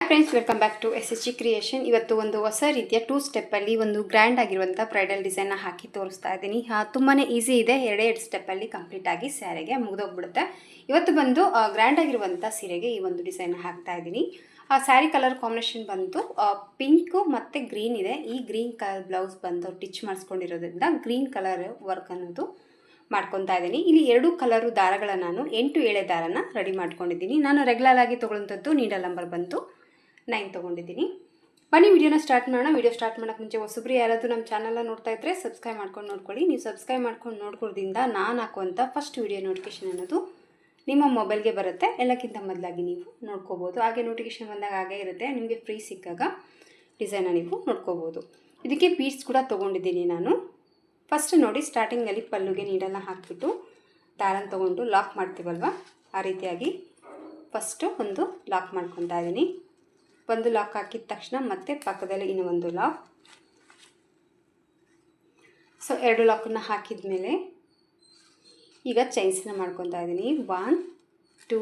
Friends, welcome back to SSG creation. ಇವತ್ತು ಒಂದು ಹೊಸ ರೀತಿಯ 2 ಸ್ಟೆಪ್ಪಲ್ಲಿ ಒಂದು ಗ್ರ್ಯಾಂಡ್ ಆಗಿರುವಂಥ ಬ್ರೈಡಲ್ ಡಿಸೈನ್ನ ಹಾಕಿ ತೋರಿಸ್ತಾ ಇದ್ದೀನಿ. ತುಂಬಾ ಈಸಿ ಇದೆ. ಎರಡೇ ಸ್ಟೆಪ್ಪಲ್ಲಿ ಕಂಪ್ಲೀಟ್ ಆಗಿ ಸ್ಯಾರಿಗೆ ಮುಗಿದೋಗ್ಬಿಡುತ್ತೆ. ಇವತ್ತು ಬಂದು ಗ್ರ್ಯಾಂಡ್ ಆಗಿರುವಂಥ ಸೀರೆಗೆ ಈ ಒಂದು ಡಿಸೈನ್ನ ಹಾಕ್ತಾ ಇದ್ದೀನಿ. ಸ್ಯಾರಿ ಕಲರ್ ಕಾಂಬಿನೇಷನ್ ಬಂದು ಪಿಂಕು ಮತ್ತು ಗ್ರೀನ್ ಇದೆ. ಈ ಗ್ರೀನ್ ಕಲರ್ ಬ್ಲೌಸ್ ಬಂದು ಟಿಚ್ ಮಾಡಿಸ್ಕೊಂಡಿರೋದ್ರಿಂದ ಗ್ರೀನ್ ಕಲರ್ ವರ್ಕ್ ಅನ್ನೋದು ಮಾಡ್ಕೊತಾ ಇದ್ದೀನಿ. ಇಲ್ಲಿ 2 ಕಲರು ದಾರಗಳನ್ನು ನಾನು 8 ದಾರನ ರೆಡಿ ಮಾಡ್ಕೊಂಡಿದ್ದೀನಿ. ನಾನು ರೆಗ್ಯುಲರ್ ಆಗಿ ತೊಗೊಳ್ಳೋಂಥದ್ದು ನೀಡಲ್ ನಂಬರ್ ಬಂತು 9 ತೊಗೊಂಡಿದ್ದೀನಿ. ಬನ್ನಿ ವಿಡಿಯೋನ ಸ್ಟಾರ್ಟ್ ಮಾಡೋಣ. ವಿಡಿಯೋ ಸ್ಟಾರ್ಟ್ ಮಾಡೋಕ್ಕೆ ಮುಂಚೆ ಹೊಸಬ್ರು ಯಾರಾದರೂ ನಮ್ಮ ಚಾನಲ್ನ ನೋಡ್ತಾ ಇದ್ದರೆ ಸಬ್ಸ್ಕ್ರೈಬ್ ಮಾಡ್ಕೊಂಡು ನೋಡ್ಕೊಳ್ಳಿ. ನೀವು ಸಬ್ಸ್ಕ್ರೈಬ್ ಮಾಡ್ಕೊಂಡು ನೋಡ್ಕೊಳ್ಳೋದ್ರಿಂದ ನಾನು ಹಾಕುವಂಥ ಫಸ್ಟ್ ವಿಡಿಯೋ ನೋಟಿಫಿಕೇಷನ್ ಅನ್ನೋದು ನಿಮ್ಮ ಮೊಬೈಲ್ಗೆ ಬರುತ್ತೆ. ಎಲ್ಲಕ್ಕಿಂತ ಮೊದಲಾಗಿ ನೀವು ನೋಡ್ಕೋಬೋದು. ಹಾಗೆ ನೋಟಿಫಿಕೇಷನ್ ಬಂದಾಗ ಹಾಗೇ ಇರುತ್ತೆ. ನಿಮಗೆ ಫ್ರೀ ಸಿಕ್ಕಾಗ ಡಿಸೈನ ನೀವು ನೋಡ್ಕೋಬೋದು. ಇದಕ್ಕೆ ಬೀಡ್ಸ್ ಕೂಡ ತೊಗೊಂಡಿದ್ದೀನಿ ನಾನು. ಫಸ್ಟ್ ನೋಡಿ, ಸ್ಟಾರ್ಟಿಂಗಲ್ಲಿ ಪಲ್ಲುಗೆ ನೀಡನ್ನು ಹಾಕಿಬಿಟ್ಟು ದಾರನ ತೊಗೊಂಡು ಲಾಕ್ ಮಾಡ್ತೀವಲ್ವ, ಆ ರೀತಿಯಾಗಿ ಫಸ್ಟು ಒಂದು ಲಾಕ್ ಮಾಡ್ಕೊತಾ ಇದ್ದೀನಿ. ಒಂದು ಲಾಕ್ ಹಾಕಿದ ತಕ್ಷಣ ಮತ್ತೆ ಪಕ್ಕದಲ್ಲಿ ಇನ್ನೂ ಒಂದು ಲಾಕ್. ಸೊ 2 ಲಾಕನ್ನು ಹಾಕಿದ ಮೇಲೆ ಈಗ ಚೈನ್ಸನ್ನ ಮಾಡ್ಕೊತಾ ಇದ್ದೀನಿ. 1 2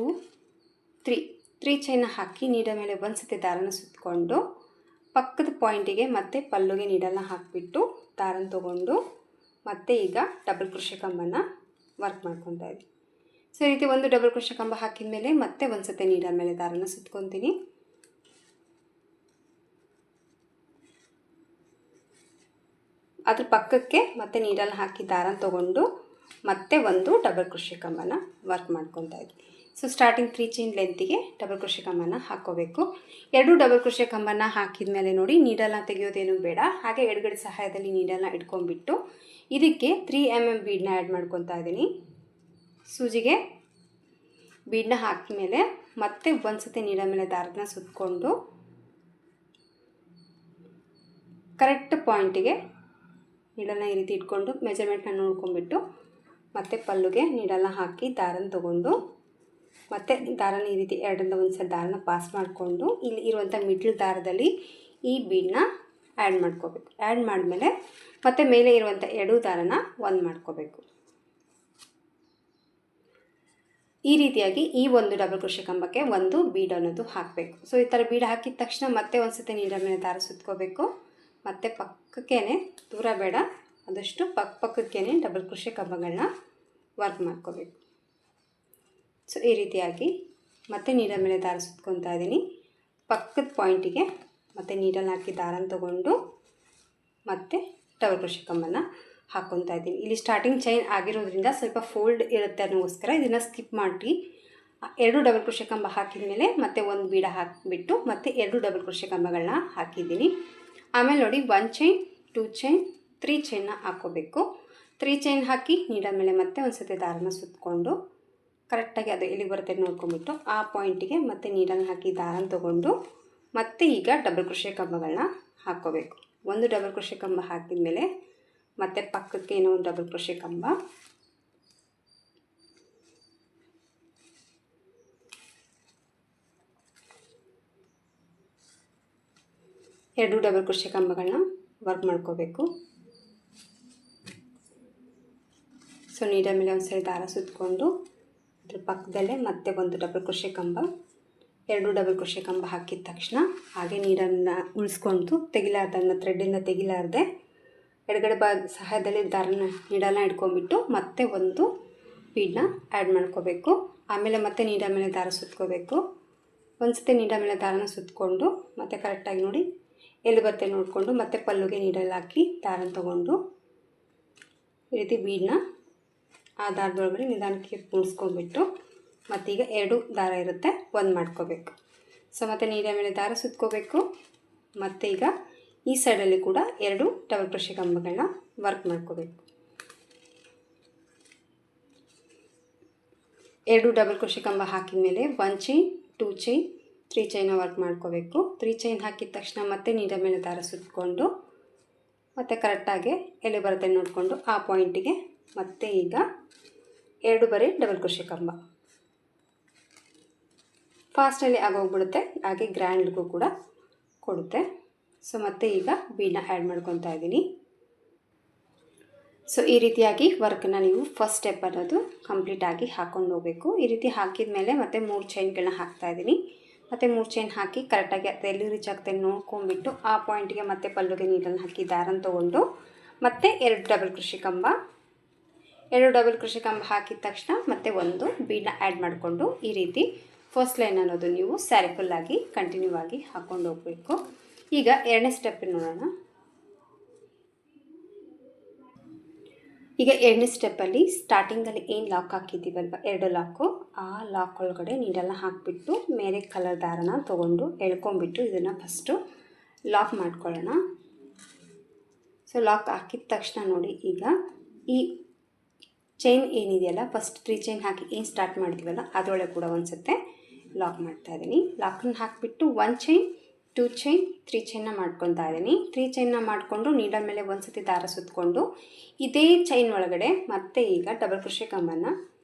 3 ಚೈನ್ನ ಹಾಕಿ ನೀಡ ಮೇಲೆ ಒಂದು ಸತಿ ದಾರನ ಸುತ್ತಕೊಂಡು ಪಕ್ಕದ ಪಾಯಿಂಟಿಗೆ ಮತ್ತೆ ಪಲ್ಲುಗೆ ನೀಡನ್ನು ಹಾಕಿಬಿಟ್ಟು ದಾರನ ತೊಗೊಂಡು ಮತ್ತೆ ಈಗ ಡಬಲ್ ಕ್ರೋಶೆ ಕಂಬನ ವರ್ಕ್ ಮಾಡ್ಕೊತಾ ಇದ್ದೀನಿ. ಸೊ ಈ ರೀತಿ ಒಂದು ಡಬಲ್ ಕ್ರೋಶೆ ಕಂಬ ಹಾಕಿದ ಮೇಲೆ ಮತ್ತೆ ಒಂದು ಸತಿ ನೀಡ ಮೇಲೆ ದಾರನ ಸುತ್ಕೊತೀನಿ. ಅದ್ರ ಪಕ್ಕಕ್ಕೆ ಮತ್ತೆ ನೀಡನ್ನು ಹಾಕಿ ದಾರನ ತೊಗೊಂಡು ಮತ್ತೆ ಒಂದು ಡಬಲ್ ಕ್ರೋಶೆ ಕಂಬನ ವರ್ಕ್ ಮಾಡ್ಕೊತಾ ಇದ್ವಿ. ಸೊ ಸ್ಟಾರ್ಟಿಂಗ್ 3 ಚೈನ್ ಲೆಂತಿಗೆ ಡಬಲ್ ಕ್ರೋಶೆ ಕಂಬನ ಹಾಕ್ಕೋಬೇಕು. 2 ಡಬಲ್ ಕ್ರೋಶೆ ಕಂಬನ ಹಾಕಿದ ಮೇಲೆ ನೋಡಿ, ನೀಡಲ್ನ ತೆಗೆಯೋದೇನು ಬೇಡ. ಹಾಗೆ ಎಡಗಡೆ ಸಹಾಯದಲ್ಲಿ ನೀಡಲ್ನ ಇಟ್ಕೊಂಡ್ಬಿಟ್ಟು ಇದಕ್ಕೆ 3 mm ಬೀಡನ್ನ ಆ್ಯಡ್ ಮಾಡ್ಕೊತಾ ಇದ್ದೀನಿ. ಸೂಜಿಗೆ ಬೀಡನ್ನ ಹಾಕಿದ ಮೇಲೆ ಮತ್ತೆ ಒಂದು ಸತಿ ನೀಡ ಮೇಲೆ ದಾರನ ಸುತ್ತಕೊಂಡು ಕರೆಕ್ಟ್ ಪಾಯಿಂಟಿಗೆ ನೀಡಲ್ನ ಈ ರೀತಿ ಇಟ್ಕೊಂಡು ಮೆಜರ್ಮೆಂಟ್ನ ನೋಡ್ಕೊಂಡ್ಬಿಟ್ಟು ಮತ್ತೆ ಪಲ್ಲುಗೆ ನೀಡಲ್ನ ಹಾಕಿ ದಾರನ ತೊಗೊಂಡು ಮತ್ತು ದಾರನ ಈ ರೀತಿ 2ರಿಂದ 1 ಸಲ ದಾರನ ಪಾಸ್ ಮಾಡಿಕೊಂಡು ಇಲ್ಲಿ ಇರುವಂಥ ಮಿಡ್ಲ್ ದಾರದಲ್ಲಿ ಈ ಬೀಡನ್ನ ಆ್ಯಡ್ ಮಾಡ್ಕೋಬೇಕು. ಆ್ಯಡ್ ಮಾಡಿದ್ಮೇಲೆ ಮತ್ತೆ ಮೇಲೆ ಇರುವಂಥ 2 ದಾರನ ಒಂದು ಮಾಡ್ಕೋಬೇಕು. ಈ ರೀತಿಯಾಗಿ ಈ ಒಂದು ಡಬಲ್ ಕ್ರೋಶೆ ಕಂಬಕ್ಕೆ ಒಂದು ಬೀಡ್ ಅನ್ನೋದು ಹಾಕಬೇಕು. ಸೊ ಈ ಥರ ಬೀಡ್ ಹಾಕಿದ ತಕ್ಷಣ ಮತ್ತೆ ಒಂದು ಸತಿ ನೀಡ ಮೇಲೆ ದಾರ ಸುತ್ಕೋಬೇಕು. ಮತ್ತು ಪಕ್ಕಕ್ಕೇ, ದೂರ ಬೇಡ, ಆದಷ್ಟು ಪಕ್ಕಕ್ಕೇ ಡಬಲ್ ಕ್ರೋಶೆ ಕಂಬಗಳನ್ನ ವರ್ಕ್ ಮಾಡ್ಕೋಬೇಕು. ಸೊ ಈ ರೀತಿಯಾಗಿ ಮತ್ತೆ ನೀಡ ಮೇಲೆ ದಾರ ಸುತ್ಕೊತಾ ಇದ್ದೀನಿ. ಪಕ್ಕದ ಪಾಯಿಂಟಿಗೆ ಮತ್ತೆ ನೀಡಲ್ಲಿ ಹಾಕಿ ದಾರನ ತೊಗೊಂಡು ಮತ್ತೆ ಡಬಲ್ ಕ್ರೋಶೆ ಕಂಬನ ಹಾಕ್ಕೊತಾ ಇದ್ದೀನಿ. ಇಲ್ಲಿ ಸ್ಟಾರ್ಟಿಂಗ್ ಚೈನ್ ಆಗಿರೋದ್ರಿಂದ ಸ್ವಲ್ಪ ಫೋಲ್ಡ್ ಇರುತ್ತೆ ಅನ್ನೋಗೋಸ್ಕರ ಇದನ್ನು ಸ್ಕಿಪ್ ಮಾಡಿ 2 ಡಬಲ್ ಕ್ರೋಶೆ ಕಂಬ ಹಾಕಿದ ಮೇಲೆ ಮತ್ತೆ ಒಂದು ಬೀಡ ಹಾಕಿಬಿಟ್ಟು ಮತ್ತೆ 2 ಡಬಲ್ ಕ್ರೋಶೆ ಕಂಬಗಳನ್ನ ಹಾಕಿದ್ದೀನಿ. ಆಮೇಲೆ ನೋಡಿ, 1 ಚೈನ್ 2 ಚೈನ್ 3 ಚೈನ್ನ ಹಾಕ್ಕೋಬೇಕು. 3 ಚೈನ್ ಹಾಕಿ ನೀಡ ಮೇಲೆ ಮತ್ತೆ ಒಂದು ಸತಿ ದಾರನ ಸುತ್ತಕೊಂಡು ಕರೆಕ್ಟಾಗಿ ಅದು ಎಲ್ಲಿ ಬರುತ್ತೆ ನೋಡ್ಕೊಂಬಿಟ್ಟು ಆ ಪಾಯಿಂಟಿಗೆ ಮತ್ತೆ ನೀಡನ್ನು ಹಾಕಿ ದಾರನ ತೊಗೊಂಡು ಮತ್ತೆ ಈಗ ಡಬಲ್ ಕ್ರೋಶೆ ಕಂಬಗಳನ್ನ ಹಾಕ್ಕೋಬೇಕು. ಒಂದು ಡಬಲ್ ಕ್ರೋಶೆ ಕಂಬ ಹಾಕಿದ ಮೇಲೆ ಮತ್ತೆ ಪಕ್ಕಕ್ಕೆ ಏನೋ ಒಂದು ಡಬಲ್ ಕ್ರೋಶೆ ಕಂಬ, ಎರಡು ಡಬಲ್ ಕ್ರೋಶೆ ಕಂಬಗಳನ್ನ ವರ್ಕ್ ಮಾಡ್ಕೋಬೇಕು. ಸೊ ನೀಡ ಮೇಲೆ ಒಂದು ಸರಿ ದಾರ ಸುತ್ತಕೊಂಡು ಅದ್ರ ಪಕ್ಕದಲ್ಲೇ ಮತ್ತೆ ಒಂದು ಡಬಲ್ ಕ್ರೋಶೆ ಕಂಬ, 2 ಡಬಲ್ ಕ್ರೋಶೆ ಕಂಬ ಹಾಕಿದ ತಕ್ಷಣ ಹಾಗೆ ನೀಡನ್ನು ಉಳಿಸ್ಕೊಂಡು ತೆಗಿಲಾರ್ದನ್ನ ಥ್ರೆಡ್ಡಿಂದ ತೆಗಿಲಾರ್ದೆ ಎಡಗಡೆ ಸಹಾಯದಲ್ಲಿ ದಾರನ ನೀಡಲ್ನ ಇಟ್ಕೊಂಡ್ಬಿಟ್ಟು ಮತ್ತೆ ಒಂದು ಬೀಡನ್ನ ಆ್ಯಡ್ ಮಾಡ್ಕೋಬೇಕು. ಆಮೇಲೆ ಮತ್ತೆ ನೀಡ ಮೇಲೆ ದಾರ ಸುತ್ಕೋಬೇಕು. ಒಂದು ಸತಿ ನೀಡ ಮೇಲೆ ದಾರನ ಸುತ್ತಕೊಂಡು ಮತ್ತೆ ಕರೆಕ್ಟಾಗಿ ನೋಡಿ ಎಲ್ಲಿ ಬರುತ್ತೆ ನೋಡಿಕೊಂಡು ಮತ್ತೆ ಪಲ್ಲುಗೆ ನೀಡಲ್ಲಿ ಹಾಕಿ ದಾರನ ತೊಗೊಂಡು ಈ ರೀತಿ ಬೀಡನ್ನ ಆ ದಾರದೊಳಗಡೆ ನಿಧಾನಕ್ಕೆ ಮುಗಿಸ್ಕೊಂಡ್ಬಿಟ್ಟು ಮತ್ತೀಗ 2 ದಾರ ಇರುತ್ತೆ, ಒಂದು ಮಾಡ್ಕೋಬೇಕು. ಸೊ ಮತ್ತೆ ನೀಡ ಮೇಲೆ ದಾರ ಸುತ್ಕೋಬೇಕು. ಮತ್ತು ಈಗ ಈ ಸೈಡಲ್ಲಿ ಕೂಡ 2 ಡಬಲ್ ಕ್ರೋಶೆ ಕಂಬಗಳನ್ನ ವರ್ಕ್ ಮಾಡ್ಕೋಬೇಕು. 2 ಡಬಲ್ ಕ್ರೋಶೆ ಕಂಬ ಹಾಕಿದ ಮೇಲೆ 1 ಚೈನ್ 2 ಚೈನ್ 3 ಚೈನ ವರ್ಕ್ ಮಾಡ್ಕೋಬೇಕು. 3 ಚೈನ್ ಹಾಕಿದ ತಕ್ಷಣ ಮತ್ತೆ ನೀಡ ಮೇಲೆ ದಾರ ಸುತ್ತಕೊಂಡು ಮತ್ತು ಕರೆಕ್ಟಾಗಿ ಎಲ್ಲಿ ಬರುತ್ತೆ ನೋಡಿಕೊಂಡು ಆ ಪಾಯಿಂಟಿಗೆ ಮತ್ತೆ ಈಗ 2 ಬರೀ ಡಬಲ್ ಕ್ರೋಶೆ ಕಂಬ. ಫಾಸ್ಟಲ್ಲಿ ಆಗೋಗ್ಬಿಡುತ್ತೆ, ಹಾಗೆ ಗ್ರ್ಯಾಂಡ್ಗೂ ಕೂಡ ಕೊಡುತ್ತೆ. ಸೊ ಮತ್ತೆ ಈಗ ಬೀಡನ್ನ ಆ್ಯಡ್ ಮಾಡ್ಕೊತಾ ಇದ್ದೀನಿ. ಸೊ ಈ ರೀತಿಯಾಗಿ ವರ್ಕನ್ನು ನೀವು ಫಸ್ಟ್ ಸ್ಟೆಪ್ ಅನ್ನೋದು ಕಂಪ್ಲೀಟಾಗಿ ಹಾಕ್ಕೊಂಡು ಹೋಗಬೇಕು. ಈ ರೀತಿ ಹಾಕಿದ ಮೇಲೆ ಮತ್ತೆ 3 ಚೈನ್ಗಳನ್ನ ಹಾಕ್ತಾಯಿದ್ದೀನಿ. ಮತ್ತು 3 ಚೈನ್ ಹಾಕಿ ಕರೆಕ್ಟಾಗಿ ಅದು ಎಲ್ಲಿ ರೀಚ್ ಆಗ್ತದೆ ನೋಡ್ಕೊಂಡ್ಬಿಟ್ಟು ಆ ಪಾಯಿಂಟ್ಗೆ ಮತ್ತೆ ಪಲ್ಲುಗೆ ನೀಡನ್ನು ಹಾಕಿ ದಾರನ ತೊಗೊಂಡು ಮತ್ತೆ 2 ಡಬಲ್ ಕ್ರೋಶೆ ಕಂಬ, 2 ಡಬಲ್ ಕ್ರೋಶೆ ಕಂಬ ಹಾಕಿದ ತಕ್ಷಣ ಮತ್ತೆ ಒಂದು ಬೀಡನ್ನ ಆ್ಯಡ್ ಮಾಡಿಕೊಂಡು ಈ ರೀತಿ ಫಸ್ಟ್ ಲೈನ್ ಅನ್ನೋದು ನೀವು ಸ್ಯಾರಿ ಫುಲ್ಲಾಗಿ ಕಂಟಿನ್ಯೂ ಆಗಿ ಹಾಕ್ಕೊಂಡು ಹೋಗಬೇಕು. ಈಗ ಎರಡನೇ ಸ್ಟೆಪ್ ನೋಡೋಣ. ಈಗ ಎರಡನೇ ಸ್ಟೆಪ್ಪಲ್ಲಿ ಸ್ಟಾರ್ಟಿಂಗಲ್ಲಿ ಏನು ಲಾಕ್ ಹಾಕಿದ್ದೀವಲ್ವ 2 ಲಾಕು, ಆ ಲಾಕ್ ಒಳಗಡೆ ನೀಡಲ್ಲ ಹಾಕಿಬಿಟ್ಟು ಮೇಲೆ ಕಲರ್ ದಾರನ ತೊಗೊಂಡು ಎಳ್ಕೊಂಬಿಟ್ಟು ಇದನ್ನು ಫಸ್ಟು ಲಾಕ್ ಮಾಡ್ಕೊಳ್ಳೋಣ. ಸೊ ಲಾಕ್ ಹಾಕಿದ ತಕ್ಷಣ ನೋಡಿ, ಈಗ ಈ ಚೈನ್ ಏನಿದೆಯಲ್ಲ ಫಸ್ಟ್ 3 ಚೈನ್ ಹಾಕಿ ಏನು ಸ್ಟಾರ್ಟ್ ಮಾಡಿದ್ದೀವಲ್ಲ ಅದರೊಳಗೆ ಕೂಡ ಒಂದು ಸತೆ ಲಾಕ್ ಮಾಡ್ತಾಯಿದ್ದೀನಿ. ಲಾಕನ್ನು ಹಾಕಿಬಿಟ್ಟು 1 ಚೈನ್ 2 ಚೈನ್ 3 ಚೈನ್ನ ಮಾಡ್ಕೊತಾ ಇದ್ದೀನಿ. 3 ಚೈನ್ನ ಮಾಡಿಕೊಂಡು ನೀಡಲ್ ಮೇಲೆ ಒಂದು ಸತಿ ದಾರ ಸುತ್ತಕೊಂಡು ಇದೇ ಚೈನ್ ಒಳಗಡೆ ಮತ್ತೆ ಈಗ ಡಬಲ್ ಕ್ರೋಶೆ ಕಂಬನ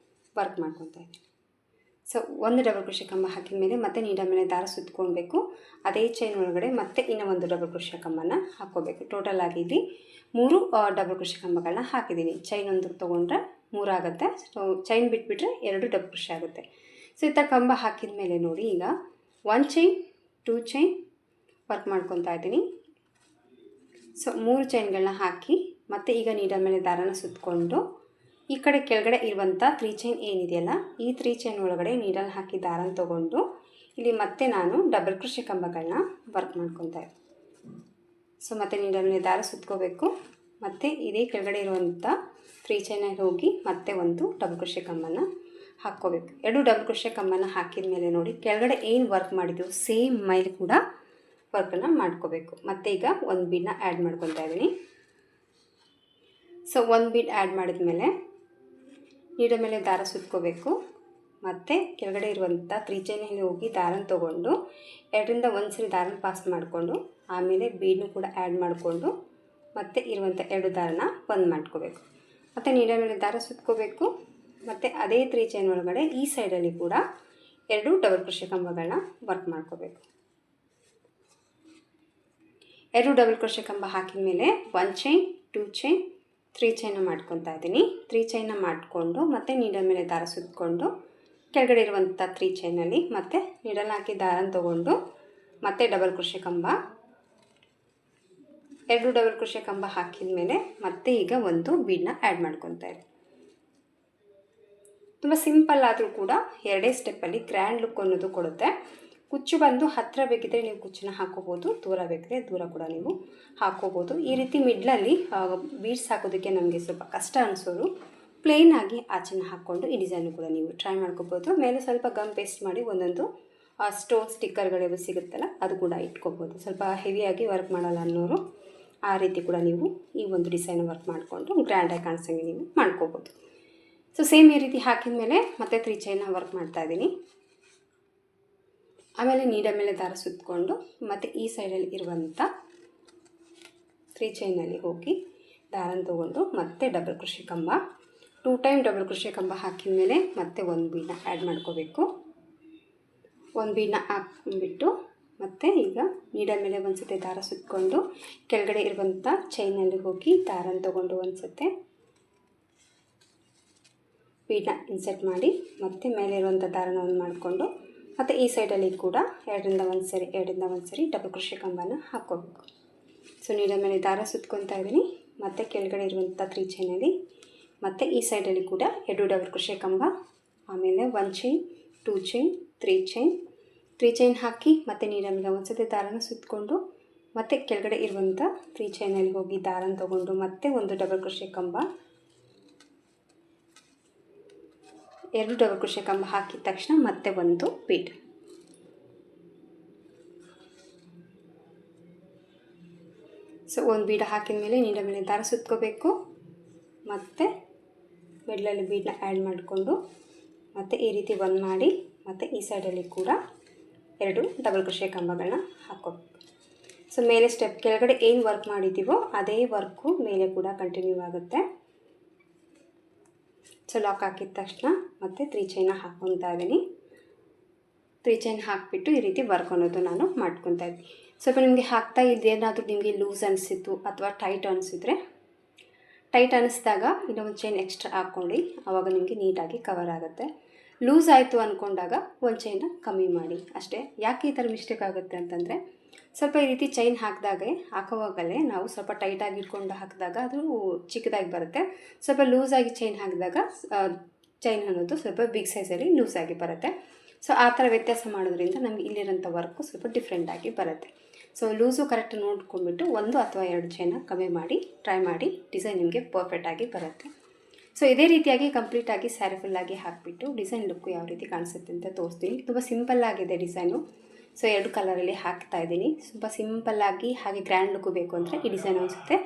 ವರ್ಕ್ ಮಾಡ್ಕೊತಾ ಇದ್ದೀನಿ. ಸೊ ಒಂದು ಡಬಲ್ ಕ್ರೋಶೆ ಕಂಬ ಹಾಕಿದ ಮೇಲೆ ಮತ್ತೆ ನೀಡಲ್ ಮೇಲೆ ದಾರ ಸುತ್ತಕೊಳ್ಬೇಕು. ಅದೇ ಚೈನ್ ಒಳಗಡೆ ಮತ್ತೆ ಇನ್ನೂ ಒಂದು ಡಬಲ್ ಕ್ರೋಶೆ ಕಂಬನ ಹಾಕ್ಕೋಬೇಕು. ಟೋಟಲ್ ಆಗಿ ಇಲ್ಲಿ 3 ಡಬಲ್ ಕ್ರೋಶೆ ಕಂಬಗಳನ್ನ ಹಾಕಿದ್ದೀನಿ. ಚೈನ್ ಒಂದು ತೊಗೊಂಡ್ರೆ 3 ಆಗುತ್ತೆ. ಸೊ ಚೈನ್ ಬಿಟ್ಬಿಟ್ರೆ 2 ಡಬಲ್ ಕ್ರೋಶೆ ಆಗುತ್ತೆ. ಸೊ ಈ ಥರ ಕಂಬ ಹಾಕಿದ ಮೇಲೆ ನೋಡಿ, ಈಗ 1 ಚೈನ್ 2 ಚೈನ್ ವರ್ಕ್ ಮಾಡ್ಕೊತಾ ಇದ್ದೀನಿ. ಸೊ 3 ಚೈನ್ಗಳನ್ನ ಹಾಕಿ ಮತ್ತು ಈಗ ನೀಡಲ್ ಮೇಲೆ ದಾರನ ಸುತ್ತಕೊಂಡು ಈ ಕಡೆ ಕೆಳಗಡೆ ಇರುವಂಥ 3 ಚೈನ್ ಏನಿದೆಯಲ್ಲ ಈ 3 ಚೈನ್ ಒಳಗಡೆ ನೀಡಲ್ ಹಾಕಿ ದಾರನ ತೊಗೊಂಡು ಇಲ್ಲಿ ಮತ್ತೆ ನಾನು ಡಬಲ್ ಕ್ರೋಶೆ ಕಂಬಗಳನ್ನ ವರ್ಕ್ ಮಾಡ್ಕೊತಾ ಇದ್ದೀನಿ. ಸೊ ಮತ್ತೆ ನೀಡಲ್ ಮೇಲೆ ದಾರ ಸುತ್ಕೋಬೇಕು. ಮತ್ತು ಇದೇ ಕೆಳಗಡೆ ಇರುವಂಥ 3 ಚೈನಲ್ಲಿ ಹೋಗಿ ಮತ್ತೆ ಒಂದು ಡಬಲ್ ಕ್ರೋಶೆ ಕಂಬನ ಹಾಕ್ಕೋಬೇಕು. 2 ಡಬಲ್ ಕ್ರೋಶೆ ಕಂಬನ ಹಾಕಿದ ಮೇಲೆ ನೋಡಿ, ಕೆಳಗಡೆ ಏನು ವರ್ಕ್ ಮಾಡಿದ್ದು ಸೇಮ್ ಮೇಲೆ ಕೂಡ ವರ್ಕನ್ನು ಮಾಡ್ಕೋಬೇಕು. ಮತ್ತು ಈಗ ಒಂದು ಬೀಡನ್ನ ಆ್ಯಡ್ ಮಾಡ್ಕೊತಾ ಇದ್ದೀನಿ. ಸೊ ಒಂದು ಬೀಡ್ ಆ್ಯಡ್ ಮಾಡಿದ ಮೇಲೆ ನೀಡಲ್ ಮೇಲೆ ದಾರ ಸುತ್ಕೋಬೇಕು. ಮತ್ತು ಕೆಳಗಡೆ ಇರುವಂಥ 3 ಚೈನಲ್ಲಿ ಹೋಗಿ ದಾರನ ತೊಗೊಂಡು 2ರಿಂದ 1 ಸರಿ ದಾರನ ಪಾಸ್ ಮಾಡಿಕೊಂಡು ಆಮೇಲೆ ಬೀಡನ್ನು ಕೂಡ ಆ್ಯಡ್ ಮಾಡಿಕೊಂಡು ಮತ್ತು ಇರುವಂಥ 2 ದಾರನ ಒಂದು ಮಾಡ್ಕೋಬೇಕು. ಮತ್ತು ನೀಡಲ್ ಮೇಲೆ ದಾರ ಸುತ್ಕೋಬೇಕು. ಮತ್ತು ಅದೇ 3 ಚೈನ್ ಒಳಗಡೆ ಈ ಸೈಡಲ್ಲಿ ಕೂಡ 2 ಡಬಲ್ ಕ್ರೋಶೆ ಕಂಬಗಳನ್ನ ವರ್ಕ್ ಮಾಡ್ಕೋಬೇಕು. 2 ಡಬಲ್ ಕ್ರೋಶೆ ಕಂಬ ಹಾಕಿದ ಮೇಲೆ 1 ಚೈನ್ 2 ಚೈನ್ 3 ಚೈನ್ನ ಮಾಡ್ಕೊತಾ ಇದ್ದೀನಿ. 3 ಚೈನ್ನ ಮಾಡಿಕೊಂಡು ಮತ್ತು ನೀಡಲ್ ಮೇಲೆ ದಾರ ಸುತ್ತಕೊಂಡು ಕೆಳಗಡೆ ಇರುವಂಥ 3 ಚೈನಲ್ಲಿ ಮತ್ತು ನೀಡಲ್ ಹಾಕಿ ದಾರನ ತೊಗೊಂಡು ಮತ್ತು ಡಬಲ್ ಕ್ರೋಶೆ ಕಂಬ, 2 ಡಬಲ್ ಕ್ರೋಶೆ ಕಂಬ ಹಾಕಿದ ಮೇಲೆ ಮತ್ತೆ ಈಗ ಒಂದು ಬೀಡನ್ನ ಆ್ಯಡ್ ಮಾಡ್ಕೊತಾ ಇದ್ದೀನಿ. ತುಂಬ ಸಿಂಪಲ್ ಆದರೂ ಕೂಡ 2 ಸ್ಟೆಪ್ಪಲ್ಲಿ ಗ್ರ್ಯಾಂಡ್ ಲುಕ್ ಅನ್ನೋದು ಕೊಡುತ್ತೆ. ಕುಚ್ಚು ಬಂದು ಹತ್ತಿರ ಬೇಕಿದ್ದರೆ ನೀವು ಕುಚ್ಚನ್ನ ಹಾಕೋಬೋದು, ದೂರ ಬೇಕಿದ್ರೆ ದೂರ ಕೂಡ ನೀವು ಹಾಕೋಬೋದು. ಈ ರೀತಿ ಮಿಡ್ಲಲ್ಲಿ ಬೀಡ್ಸ್ ಹಾಕೋದಕ್ಕೆ ನಮಗೆ ಸ್ವಲ್ಪ ಕಷ್ಟ ಅನಿಸೋರು ಪ್ಲೇನಾಗಿ ಆಚೆನ ಹಾಕ್ಕೊಂಡು ಈ ಡಿಸೈನು ಕೂಡ ನೀವು ಟ್ರೈ ಮಾಡ್ಕೋಬೋದು. ಮೇಲೆ ಸ್ವಲ್ಪ ಗಮ್ ಪೇಸ್ಟ್ ಮಾಡಿ ಒಂದೊಂದು ಸ್ಟೋನ್ ಸ್ಟಿಕ್ಕರ್ಗಳು ಸಿಗುತ್ತಲ್ಲ ಅದು ಕೂಡ ಇಟ್ಕೋಬೋದು. ಸ್ವಲ್ಪ ಹೆವಿಯಾಗಿ ವರ್ಕ್ ಮಾಡಲ್ಲ ಅನ್ನೋರು ಆ ರೀತಿ ಕೂಡ ನೀವು ಈ ಒಂದು ಡಿಸೈನ್ ವರ್ಕ್ ಮಾಡಿಕೊಂಡು ಗ್ರ್ಯಾಂಡಾಗಿ ಕಾಣಿಸೋಂಗೆ ನೀವು ಮಾಡ್ಕೋಬೋದು. ಸೊ ಸೇಮ್ ಈ ರೀತಿ ಹಾಕಿದ ಮೇಲೆ ಮತ್ತೆ 3 ಚೈನ್ನ ವರ್ಕ್ ಮಾಡ್ತಾಯಿದ್ದೀನಿ. ಆಮೇಲೆ ನೀಡಲ್ ಮೇಲೆ ದಾರ ಸುತ್ತಕೊಂಡು ಮತ್ತು ಈ ಸೈಡಲ್ಲಿ ಇರುವಂಥ 3 ಚೈನಲ್ಲಿ ಹೋಗಿ ದಾರನ ತೊಗೊಂಡು ಮತ್ತೆ ಡಬಲ್ ಕ್ರೋಶೆ ಕಂಬ 2 ಟೈಮ್ ಡಬಲ್ ಕ್ರೋಶೆ ಕಂಬ ಹಾಕಿದ ಮೇಲೆ ಮತ್ತೆ ಒಂದು ಬೀಡನ್ನ ಆ್ಯಡ್ ಮಾಡ್ಕೋಬೇಕು. ಒಂದು ಬೀಡನ್ನ ಹಾಕ್ಬಿಟ್ಟು ಮತ್ತು ಈಗ ನೀಡಲ್ ಮೇಲೆ ಒಂದು ಸತಿ ದಾರ ಸುತ್ತಕೊಂಡು ಕೆಳಗಡೆ ಇರುವಂಥ ಚೈನಲ್ಲಿ ಹೋಗಿ ದಾರನ ತೊಗೊಂಡು ಒಂದು ಸತಿ ಬೀಡನ್ನ ಇನ್ಸರ್ಟ್ ಮಾಡಿ ಮತ್ತು ಮೇಲೆ ಇರುವಂಥ ದಾರನ ಒಂದು ಮಾಡಿಕೊಂಡು ಮತ್ತು ಈ ಸೈಡಲ್ಲಿ ಕೂಡ 2ರಿಂದ 1 ಸರಿ ಡಬಲ್ ಕ್ರೋಶೆ ಕಂಬನ ಹಾಕ್ಕೋಬೇಕು. ಸೊ ನೀಡಲ್ ಮೇಲೆ ದಾರ ಸುತ್ಕೊತಾ ಇದ್ದೀನಿ. ಮತ್ತು ಕೆಳಗಡೆ ಇರುವಂಥ 3 ಚೈನಲ್ಲಿ ಮತ್ತು ಈ ಸೈಡಲ್ಲಿ ಕೂಡ 2 ಡಬಲ್ ಕ್ರೋಶೆ ಕಂಬ, ಆಮೇಲೆ 1 ಚೈನ್ 2 ಚೈನ್ 3 ಚೈನ್ ಹಾಕಿ ಮತ್ತು ನೀಡಲ್ ಮೇಲೆ ಒಂದು ಸತಿ ದಾರನ ಸುತ್ತಕೊಂಡು ಮತ್ತು ಕೆಳಗಡೆ ಇರುವಂಥ 3 ಚೈನಲ್ಲಿ ಹೋಗಿ ದಾರನ ತೊಗೊಂಡು ಮತ್ತೆ ಒಂದು ಡಬಲ್ ಕ್ರೋಶೆ ಕಂಬ, 2 ಡಬಲ್ ಕ್ರೋಶೆ ಕಂಬ ಹಾಕಿದ ತಕ್ಷಣ ಮತ್ತೆ ಒಂದು ಬೀಡ್. ಸೊ ಒಂದು ಬೀಡ ಹಾಕಿದ ಮೇಲೆ ನೀಡಲ್ ಮೇಲೆ ದಾರ ಸುತ್ಕೋಬೇಕು. ಮತ್ತು ಮಿಡ್ಲಲ್ಲಿ ಬೀಡನ್ನ ಆ್ಯಡ್ ಮಾಡಿಕೊಂಡು ಮತ್ತು ಈ ರೀತಿ ಒಂದು ಮಾಡಿ ಮತ್ತು ಈ ಸೈಡಲ್ಲಿ ಕೂಡ 2 ಡಬಲ್ ಕ್ರೋಶೆ ಕಂಬಗಳನ್ನ ಹಾಕ್ಕೋಬೇಕು. ಸೊ ಮೇಲೆ ಸ್ಟೆಪ್ ಕೆಳಗಡೆ ಏನು ವರ್ಕ್ ಮಾಡಿದ್ದೀವೋ ಅದೇ ವರ್ಕು ಮೇಲೆ ಕೂಡ ಕಂಟಿನ್ಯೂ ಆಗುತ್ತೆ. ಸೊ ಲಾಕ್ ಹಾಕಿದ ತಕ್ಷಣ ಮತ್ತು 3 ಚೈನ್ನ ಹಾಕ್ಕೊತಾ ಇದ್ದೀನಿ. 3 ಚೈನ್ ಹಾಕಿಬಿಟ್ಟು ಈ ರೀತಿ ವರ್ಕ್ ಅನ್ನೋದು ನಾನು ಮಾಡ್ಕೊತಾ ಇದ್ದೀನಿ. ಸ್ವಲ್ಪ ನಿಮಗೆ ಹಾಕ್ತಾ ಇದ್ದೇನಾದರೂ ನಿಮಗೆ ಲೂಸ್ ಅನಿಸಿತ್ತು ಅಥವಾ ಟೈಟ್ ಅನಿಸಿದ್ರೆ, ಟೈಟ್ ಅನ್ನಿಸಿದಾಗ ಇನ್ನೊಂದು ಚೈನ್ ಎಕ್ಸ್ಟ್ರಾ ಹಾಕ್ಕೊಳ್ಳಿ, ಆವಾಗ ನಿಮಗೆ ನೀಟಾಗಿ ಕವರ್ ಆಗುತ್ತೆ. ಲೂಸ್ ಆಯಿತು ಅಂದ್ಕೊಂಡಾಗ ಒಂದು ಚೈನ್ನ ಕಮ್ಮಿ ಮಾಡಿ ಅಷ್ಟೇ. ಯಾಕೆ ಈ ಥರ ಮಿಸ್ಟೇಕ್ ಆಗುತ್ತೆ ಅಂತಂದರೆ, ಸ್ವಲ್ಪ ಈ ರೀತಿ ಚೈನ್ ಹಾಕುವಾಗಲೇ ನಾವು ಸ್ವಲ್ಪ ಟೈಟಾಗಿ ಇಟ್ಕೊಂಡು ಹಾಕಿದಾಗ ಅದು ಚಿಕ್ಕದಾಗಿ ಬರುತ್ತೆ. ಸ್ವಲ್ಪ ಲೂಸಾಗಿ ಚೈನ್ ಹಾಕಿದಾಗ ಚೈನ್ ಅನ್ನೋದು ಸ್ವಲ್ಪ ಬಿಗ್ ಸೈಜಲ್ಲಿ ಲೂಸಾಗಿ ಬರುತ್ತೆ. ಸೊ ಆ ಥರ ವ್ಯತ್ಯಾಸ ಮಾಡೋದ್ರಿಂದ ನಮಗೆ ಇಲ್ಲಿರೋಂಥ ವರ್ಕು ಸ್ವಲ್ಪ ಡಿಫ್ರೆಂಟಾಗಿ ಬರುತ್ತೆ. ಸೊ ಲೂಸು ಕರೆಕ್ಟ್ ನೋಡ್ಕೊಂಡ್ಬಿಟ್ಟು 1 ಅಥವಾ 2 ಚೈನ ಕಮ್ಮಿ ಮಾಡಿ ಟ್ರೈ ಮಾಡಿ, ಡಿಸೈನ್ ನಿಮಗೆ ಪರ್ಫೆಕ್ಟಾಗಿ ಬರುತ್ತೆ. ಸೊ ಇದೇ ರೀತಿಯಾಗಿ ಕಂಪ್ಲೀಟಾಗಿ ಸ್ಯಾರಿ ಫುಲ್ಲಾಗಿ ಹಾಕಿಬಿಟ್ಟು ಡಿಸೈನ್ ಲುಕ್ಕು ಯಾವ ರೀತಿ ಕಾಣಿಸುತ್ತೆ ಅಂತ ತೋರಿಸ್ತೀನಿ. ತುಂಬ ಸಿಂಪಲ್ಲಾಗಿದೆ ಡಿಸೈನು. ಸೊ 2 ಕಲರಲ್ಲಿ ಹಾಕ್ತಾ ಇದ್ದೀನಿ. ತುಂಬ ಸಿಂಪಲ್ಲಾಗಿ ಹಾಗೆ ಗ್ರ್ಯಾಂಡ್ ಲುಕ್ಕು ಬೇಕು ಅಂದರೆ ಈ ಡಿಸೈನ್ ಅನಿಸುತ್ತೆ,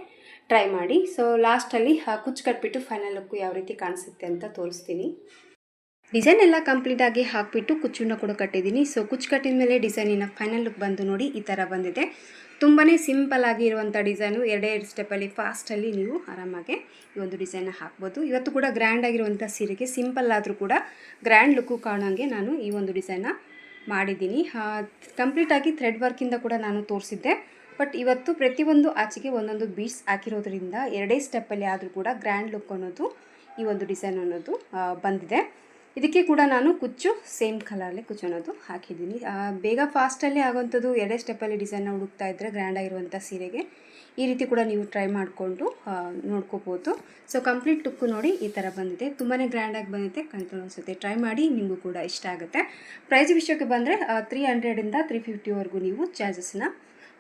ಟ್ರೈ ಮಾಡಿ. ಸೊ ಲಾಸ್ಟಲ್ಲಿ ಕುಚ್ಚು ಕಟ್ಬಿಟ್ಟು ಫೈನಲ್ ಲುಕ್ಕು ಯಾವ ರೀತಿ ಕಾಣಿಸುತ್ತೆ ಅಂತ ತೋರಿಸ್ತೀನಿ. ಡಿಸೈನ್ ಎಲ್ಲ ಕಂಪ್ಲೀಟಾಗಿ ಹಾಕಿಬಿಟ್ಟು ಕುಚ್ಚನ್ನು ಕೂಡ ಕಟ್ಟಿದ್ದೀನಿ. ಸೊ ಕುಚ್ಚು ಕಟ್ಟಿದ ಮೇಲೆ ಡಿಸೈನಿನ ಫೈನಲ್ ಲುಕ್ ಬಂದು ನೋಡಿ ಈ ಥರ ಬಂದಿದೆ. ತುಂಬಾ ಸಿಂಪಲ್ಲಾಗಿ ಇರುವಂಥ ಡಿಸೈನು. 2 ಸ್ಟೆಪ್ಪಲ್ಲಿ ಫಾಸ್ಟಲ್ಲಿ ನೀವು ಆರಾಮಾಗಿ ಈ ಒಂದು ಡಿಸೈನ್ನ ಹಾಕ್ಬೋದು. ಇವತ್ತು ಕೂಡ ಗ್ರ್ಯಾಂಡಾಗಿರುವಂಥ ಸೀರೆಗೆ ಸಿಂಪಲ್ ಆದರೂ ಕೂಡ ಗ್ರ್ಯಾಂಡ್ ಲುಕ್ಕು ಕಾಣೋಂಗೆ ನಾನು ಈ ಒಂದು ಡಿಸೈನ್ನ ಮಾಡಿದ್ದೀನಿ. ಕಂಪ್ಲೀಟಾಗಿ ಥ್ರೆಡ್ ವರ್ಕಿಂದ ಕೂಡ ನಾನು ತೋರಿಸಿದ್ದೆ. ಬಟ್ ಇವತ್ತು ಪ್ರತಿಯೊಂದು ಆಚೆಗೆ ಒಂದೊಂದು ಬೀಡ್ಸ್ ಹಾಕಿರೋದ್ರಿಂದ 2 ಸ್ಟೆಪ್ಪಲ್ಲಿ ಆದರೂ ಕೂಡ ಗ್ರ್ಯಾಂಡ್ ಲುಕ್ ಅನ್ನೋದು ಈ ಒಂದು ಡಿಸೈನ್ ಅನ್ನೋದು ಬಂದಿದೆ. ಇದಕ್ಕೆ ಕೂಡ ನಾನು ಕುಚ್ಚು ಸೇಮ್ ಕಲರಲ್ಲಿ ಕುಚ್ಚು ಅನ್ನೋದು ಹಾಕಿದ್ದೀನಿ. ಬೇಗ ಫಾಸ್ಟಲ್ಲಿ ಆಗೋವಂಥದ್ದು 2 ಸ್ಟೆಪ್ಪಲ್ಲಿ ಡಿಸೈನ್ನ ಹುಡುಕ್ತಾ ಇದ್ದರೆ ಗ್ರ್ಯಾಂಡಾಗಿರುವಂಥ ಸೀರೆಗೆ ಈ ರೀತಿ ಕೂಡ ನೀವು ಟ್ರೈ ಮಾಡಿಕೊಂಡು ನೋಡ್ಕೋಬೋದು. ಸೊ ಕಂಪ್ಲೀಟ್ ಲುಕ್ಕು ನೋಡಿ ಈ ಥರ ಬಂದಿದೆ. ತುಂಬಾ ಗ್ರ್ಯಾಂಡಾಗಿ ಬಂದಿದೆ, ಕಣ್ತುಂಬ ಅನಿಸುತ್ತೆ. ಟ್ರೈ ಮಾಡಿ, ನಿಮಗೂ ಕೂಡ ಇಷ್ಟ ಆಗುತ್ತೆ. ಪ್ರೈಸ್ ವಿಷಯಕ್ಕೆ ಬಂದರೆ 300ಇಂದ 350ವರೆಗೂ ನೀವು ಚಾರ್ಜಸ್ನ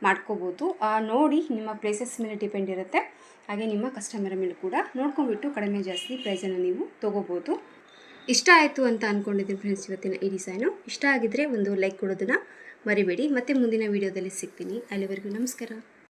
ಮಾಡ್ಕೋಬೋದು. ನೋಡಿ ನಿಮ್ಮ ಪ್ಲೇಸಸ್ ಮೇಲೆ ಡಿಪೆಂಡ್ ಇರುತ್ತೆ. ಹಾಗೆ ನಿಮ್ಮ ಕಸ್ಟಮರ್ ಮೇಲೆ ಕೂಡ ನೋಡ್ಕೊಂಡ್ಬಿಟ್ಟು ಕಡಿಮೆ ಜಾಸ್ತಿ ಪ್ರೈಸನ್ನು ನೀವು ತೊಗೋಬೋದು. ಇಷ್ಟ ಆಯಿತು ಅಂತ ಅಂದ್ಕೊಂಡಿದ್ದೀನಿ ಫ್ರೆಂಡ್ಸ್ ಇವತ್ತಿನ ಈ ಡಿಸೈನು. ಇಷ್ಟ ಆಗಿದ್ದರೆ ಒಂದು ಲೈಕ್ ಕೊಡೋದನ್ನು ಮರಿಬೇಡಿ. ಮತ್ತೆ ಮುಂದಿನ ವೀಡಿಯೋದಲ್ಲಿ ಸಿಗ್ತೀನಿ. ಅಲ್ಲಿವರೆಗೂ ನಮಸ್ಕಾರ.